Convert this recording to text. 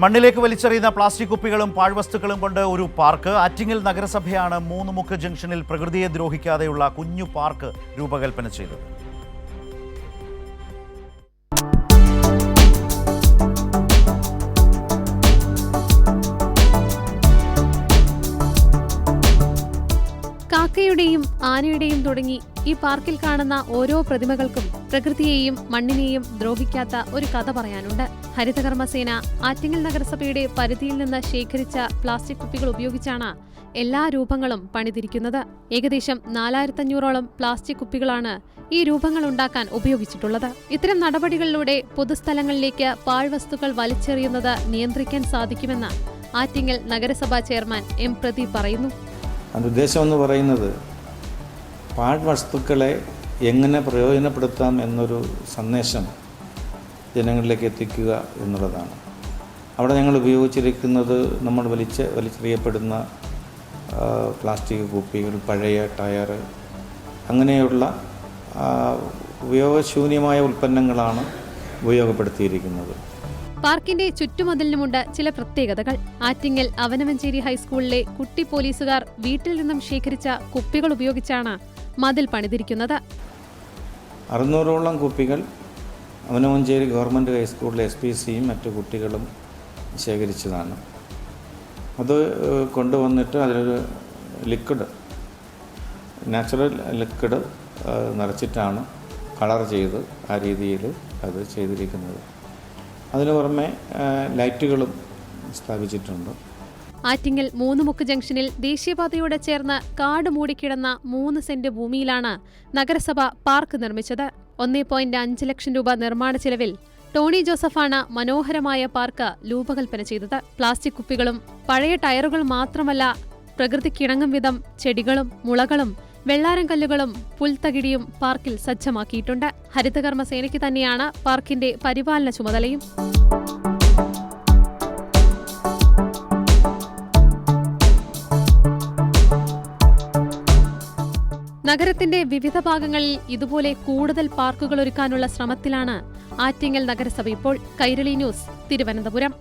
മണ്ണിലേക്ക് വലിച്ചെറിയുന്ന പ്ലാസ്റ്റിക് കുപ്പികളും പാഴ്വസ്തുക്കളും കൊണ്ട് ഒരു പാർക്ക്. ആറ്റിങ്ങൽ നഗരസഭയാണ് മൂന്നുമുക്ക് ജംഗ്ഷനിൽ പ്രകൃതിയെ ദ്രോഹിക്കാതെയുള്ള കുഞ്ഞു പാർക്ക് രൂപകൽപ്പന ചെയ്തത്. കാക്കയുടെയും ആനയുടെയും തുടങ്ങി ഈ പാർക്കിൽ കാണുന്ന ഓരോ പ്രതിമകൾക്കും പ്രകൃതിയെയും മണ്ണിനെയും ദ്രോഹിക്കാത്ത ഒരു കഥ പറയാനുണ്ട്. ഹരിതകർമ്മസേന ആറ്റിങ്ങൽ നഗരസഭയുടെ പരിധിയിൽ നിന്ന് ശേഖരിച്ച പ്ലാസ്റ്റിക് കുപ്പികൾ ഉപയോഗിച്ചാണ് എല്ലാ രൂപങ്ങളും പണിതിരിക്കുന്നത്. ഏകദേശം 4500ഓളം പ്ലാസ്റ്റിക് കുപ്പികളാണ് ഈ രൂപങ്ങൾ ഉണ്ടാക്കാൻ ഉപയോഗിച്ചിട്ടുള്ളത്. ഇത്തരം നടപടികളിലൂടെ പൊതുസ്ഥലങ്ങളിലേക്ക് പാഴ്വസ്തുക്കൾ വലിച്ചെറിയുന്നത് നിയന്ത്രിക്കാൻ സാധിക്കുമെന്ന് ആറ്റിങ്ങൽ നഗരസഭാ ചെയർമാൻ എം പ്രദീപ് പറയുന്നു. അതിൻ്റെ ഉദ്ദേശം എന്ന് പറയുന്നത് പാഴ്വസ്തുക്കളെ എങ്ങനെ പ്രയോജനപ്പെടുത്താം എന്നൊരു സന്ദേശം ജനങ്ങളിലേക്ക് എത്തിക്കുക എന്നുള്ളതാണ്. അവിടെ ഞങ്ങൾ ഉപയോഗിച്ചിരിക്കുന്നത് നമ്മൾ വലിച്ചെറിയപ്പെടുന്ന പ്ലാസ്റ്റിക് കുപ്പികൾ, പഴയ ടയർ, അങ്ങനെയുള്ള ഉപയോഗശൂന്യമായ ഉൽപ്പന്നങ്ങളാണ് ഉപയോഗപ്പെടുത്തിയിരിക്കുന്നത്. പാർക്കിന്റെ ചുറ്റുമതിലിനുമുണ്ട് ചില പ്രത്യേകതകൾ. ആറ്റിങ്ങൽ അവനവഞ്ചേരി ഹൈസ്കൂളിലെ കുട്ടി പോലീസുകാർ വീട്ടിൽ നിന്നും ശേഖരിച്ച കുപ്പികൾ ഉപയോഗിച്ചാണ് മതിൽ പണിതിരിക്കുന്നത്. 600ഓളം കുപ്പികൾ അവനവഞ്ചേരി ഗവൺമെൻറ് ഹൈസ്കൂളിലെ SPCയും മറ്റു കുട്ടികളും ശേഖരിച്ചതാണ്. അത് കൊണ്ടുവന്നിട്ട് അതിലൊരു നാച്ചുറൽ ലിക്വിഡ് നിറച്ചിട്ടാണ് കളർ ചെയ്ത് ആ രീതിയിൽ അത് ചെയ്തിരിക്കുന്നത്. അതിനു പുറമെ ലൈറ്റുകളും സ്ഥാപിച്ചിട്ടുണ്ട്. ആറ്റിങ്ങൽ മൂന്നുമുക്ക് ജംഗ്ഷനിൽ ദേശീയപാതയോട് ചേർന്ന് കാട് മൂടിക്കിടന്ന 3 സെന്റ് ഭൂമിയിലാണ് നഗരസഭ പാർക്ക് നിർമ്മിച്ചത്. 1.5 ലക്ഷം രൂപ നിർമ്മാണ ചെലവിൽ ടോണി ജോസഫാണ് മനോഹരമായ പാർക്ക് രൂപകൽപ്പന ചെയ്തത്. പ്ലാസ്റ്റിക് കുപ്പികളും പഴയ ടയറുകൾ മാത്രമല്ല, പ്രകൃതിക്കിണങ്ങും വിധം ചെടികളും മുളകളും വെള്ളാരം കല്ലുകളും പുൽത്തകിടിയും പാർക്കിൽ സജ്ജമാക്കിയിട്ടുണ്ട്. ഹരിതകർമ്മസേനയ്ക്ക് തന്നെയാണ് പാർക്കിന്റെ പരിപാലന ചുമതലയും. നഗരത്തിന്റെ വിവിധ ഭാഗങ്ങളിൽ ഇതുപോലെ കൂടുതൽ പാർക്കുകൾ ഒരുക്കാനുള്ള ശ്രമത്തിലാണ് ആറ്റിങ്ങൽ നഗരസഭ ഇപ്പോൾ. കൈരളി ന്യൂസ്, തിരുവനന്തപുരം.